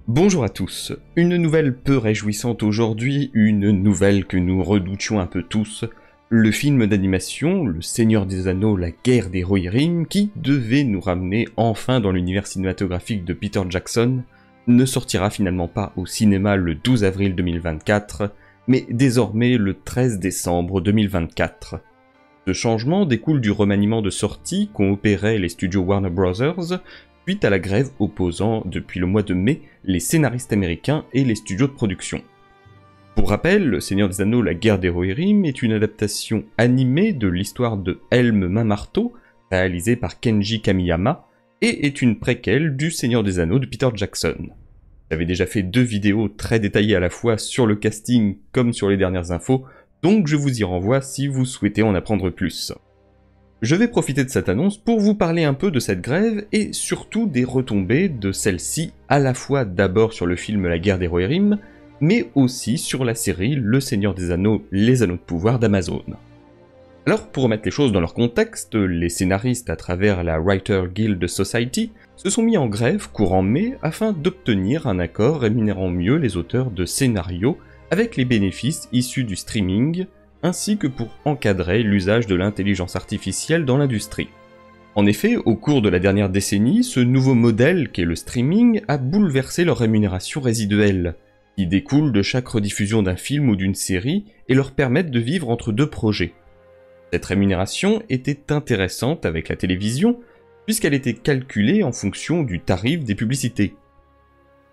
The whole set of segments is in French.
Bonjour à tous, une nouvelle peu réjouissante aujourd'hui, une nouvelle que nous redoutions un peu tous, le film d'animation Le Seigneur des Anneaux, la guerre des Rohirrim, qui devait nous ramener enfin dans l'univers cinématographique de Peter Jackson, ne sortira finalement pas au cinéma le 12 avril 2024, mais désormais le 13 décembre 2024. Ce changement découle du remaniement de sortie qu'ont opéré les studios Warner Bros. Suite à la grève opposant depuis le mois de mai les scénaristes américains et les studios de production. Pour rappel, Le Seigneur des Anneaux, la guerre des Rohirrim est une adaptation animée de l'histoire de Helm Main-Marteau, réalisée par Kenji Kamiyama, et est une préquelle du Seigneur des Anneaux de Peter Jackson. J'avais déjà fait 2 vidéos très détaillées à la fois sur le casting comme sur les dernières infos, donc je vous y renvoie si vous souhaitez en apprendre plus. Je vais profiter de cette annonce pour vous parler un peu de cette grève et surtout des retombées de celle-ci, à la fois d'abord sur le film La guerre des Rohirrim, mais aussi sur la série Le Seigneur des Anneaux, les Anneaux de pouvoir d'Amazon. Alors pour remettre les choses dans leur contexte, les scénaristes à travers la Writer Guild Society se sont mis en grève courant mai afin d'obtenir un accord rémunérant mieux les auteurs de scénarios avec les bénéfices issus du streaming, ainsi que pour encadrer l'usage de l'intelligence artificielle dans l'industrie. En effet, au cours de la dernière décennie, ce nouveau modèle qu'est le streaming a bouleversé leur rémunération résiduelle, qui découle de chaque rediffusion d'un film ou d'une série et leur permettent de vivre entre 2 projets. Cette rémunération était intéressante avec la télévision, puisqu'elle était calculée en fonction du tarif des publicités.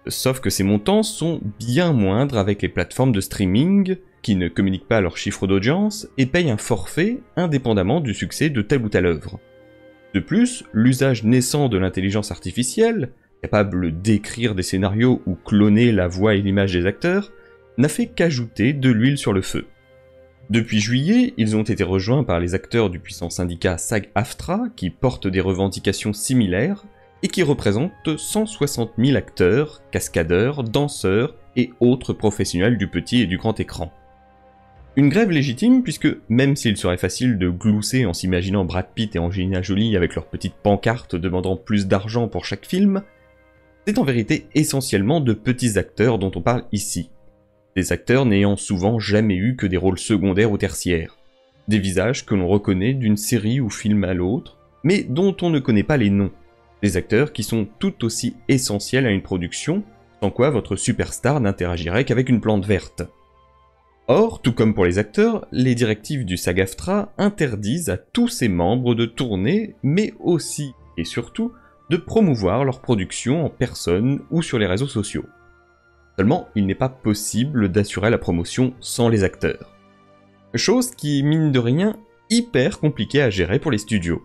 Sauf que ces montants sont bien moindres avec les plateformes de streaming, qui ne communiquent pas leurs chiffres d'audience et payent un forfait indépendamment du succès de telle ou telle œuvre. De plus, l'usage naissant de l'intelligence artificielle, capable d'écrire des scénarios ou cloner la voix et l'image des acteurs, n'a fait qu'ajouter de l'huile sur le feu. Depuis juillet, ils ont été rejoints par les acteurs du puissant syndicat SAG-AFTRA qui portent des revendications similaires et qui représentent 160 000 acteurs, cascadeurs, danseurs et autres professionnels du petit et du grand écran. Une grève légitime puisque, même s'il serait facile de glousser en s'imaginant Brad Pitt et Angelina Jolie avec leurs petites pancartes demandant plus d'argent pour chaque film, c'est en vérité essentiellement de petits acteurs dont on parle ici. Des acteurs n'ayant souvent jamais eu que des rôles secondaires ou tertiaires. Des visages que l'on reconnaît d'une série ou film à l'autre, mais dont on ne connaît pas les noms. Des acteurs qui sont tout aussi essentiels à une production, sans quoi votre superstar n'interagirait qu'avec une plante verte. Or, tout comme pour les acteurs, les directives du SAG-AFTRA interdisent à tous ses membres de tourner, mais aussi, et surtout, de promouvoir leur production en personne ou sur les réseaux sociaux. Seulement, il n'est pas possible d'assurer la promotion sans les acteurs. Chose qui, mine de rien, hyper compliquée à gérer pour les studios.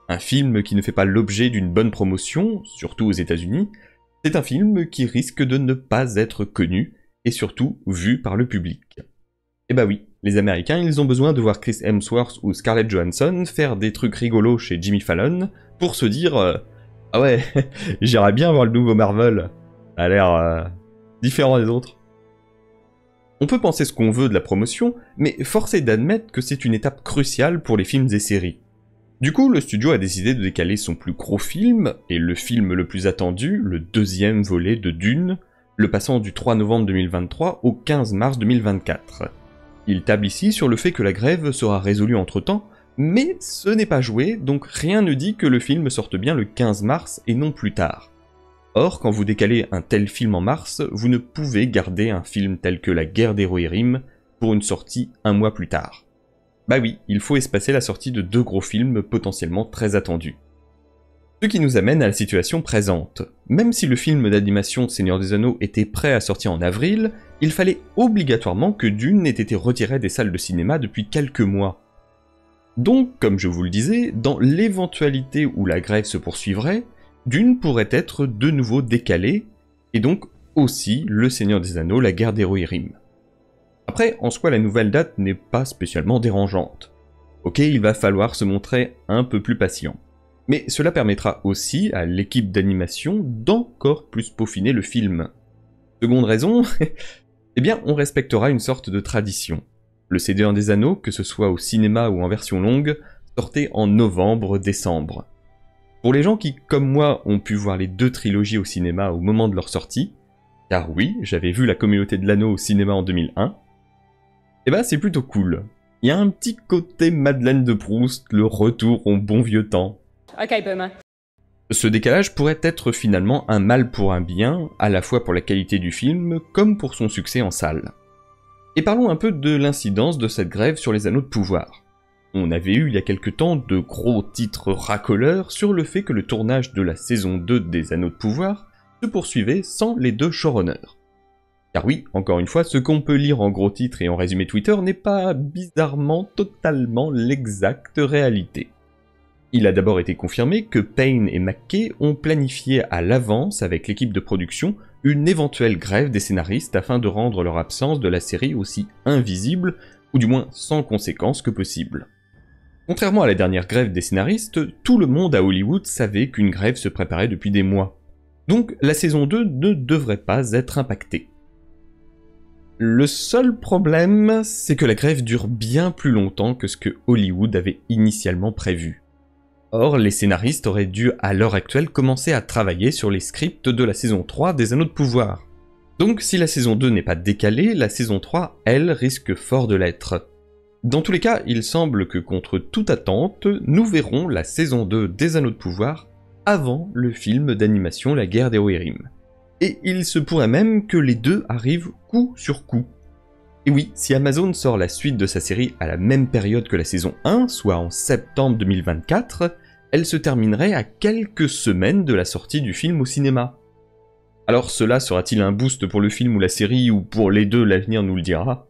Un film qui ne fait pas l'objet d'une bonne promotion, surtout aux États-Unis, c'est un film qui risque de ne pas être connu, et surtout vu par le public. Et bah oui, les Américains, ils ont besoin de voir Chris Hemsworth ou Scarlett Johansson faire des trucs rigolos chez Jimmy Fallon pour se dire ah ouais, j'irais bien voir le nouveau Marvel, ça a l'air différent des autres. On peut penser ce qu'on veut de la promotion, mais force est d'admettre que c'est une étape cruciale pour les films et séries. Du coup, le studio a décidé de décaler son plus gros film, et le film le plus attendu, le 2e volet de Dune, le passant du 3 novembre 2023 au 15 mars 2024. Il table ici sur le fait que la grève sera résolue entre-temps, mais ce n'est pas joué, donc rien ne dit que le film sorte bien le 15 mars et non plus tard. Or, quand vous décalez un tel film en mars, vous ne pouvez garder un film tel que La guerre des Rohirrim pour une sortie 1 mois plus tard. Bah oui, il faut espacer la sortie de 2 gros films potentiellement très attendus. Ce qui nous amène à la situation présente. Même si le film d'animation Seigneur des Anneaux était prêt à sortir en avril, il fallait obligatoirement que Dune ait été retiré des salles de cinéma depuis quelques mois. Donc, comme je vous le disais, dans l'éventualité où la grève se poursuivrait, Dune pourrait être de nouveau décalé, et donc aussi Le Seigneur des Anneaux, la guerre des Rohirrim. Après, en soi, la nouvelle date n'est pas spécialement dérangeante. Ok, il va falloir se montrer un peu plus patient. Mais cela permettra aussi à l'équipe d'animation d'encore plus peaufiner le film. Seconde raison, eh bien on respectera une sorte de tradition. Le Seigneur des Anneaux, que ce soit au cinéma ou en version longue, sortait en novembre-décembre. Pour les gens qui, comme moi, ont pu voir les 2 trilogies au cinéma au moment de leur sortie, car oui, j'avais vu La Communauté de l'Anneau au cinéma en 2001, et bah c'est plutôt cool. Il y a un petit côté Madeleine de Proust, le retour au bon vieux temps. Ok, boomer. Ce décalage pourrait être finalement un mal pour un bien, à la fois pour la qualité du film, comme pour son succès en salle. Et parlons un peu de l'incidence de cette grève sur les Anneaux de pouvoir. On avait eu il y a quelque temps de gros titres racoleurs sur le fait que le tournage de la saison 2 des Anneaux de pouvoir se poursuivait sans les deux showrunners. Car oui, encore une fois, ce qu'on peut lire en gros titres et en résumé Twitter n'est pas bizarrement totalement l'exacte réalité. Il a d'abord été confirmé que Payne et McKay ont planifié à l'avance avec l'équipe de production une éventuelle grève des scénaristes afin de rendre leur absence de la série aussi invisible, ou du moins sans conséquences que possible. Contrairement à la dernière grève des scénaristes, tout le monde à Hollywood savait qu'une grève se préparait depuis des mois. Donc la saison 2 ne devrait pas être impactée. Le seul problème, c'est que la grève dure bien plus longtemps que ce que Hollywood avait initialement prévu. Or, les scénaristes auraient dû à l'heure actuelle commencer à travailler sur les scripts de la saison 3 des Anneaux de pouvoir. Donc si la saison 2 n'est pas décalée, la saison 3, elle, risque fort de l'être. Dans tous les cas, il semble que contre toute attente, nous verrons la saison 2 des Anneaux de pouvoir avant le film d'animation La Guerre des Rohirrim. Et il se pourrait même que les deux arrivent coup sur coup. Et oui, si Amazon sort la suite de sa série à la même période que la saison 1, soit en septembre 2024, elle se terminerait à quelques semaines de la sortie du film au cinéma. Alors cela sera-t-il un boost pour le film ou la série, ou pour les deux, l'avenir nous le dira.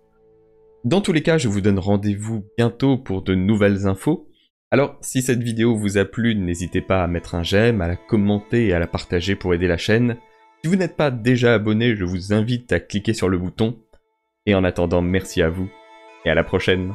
Dans tous les cas, je vous donne rendez-vous bientôt pour de nouvelles infos. Alors, si cette vidéo vous a plu, n'hésitez pas à mettre un j'aime, à la commenter et à la partager pour aider la chaîne. Si vous n'êtes pas déjà abonné, je vous invite à cliquer sur le bouton. Et en attendant, merci à vous, et à la prochaine.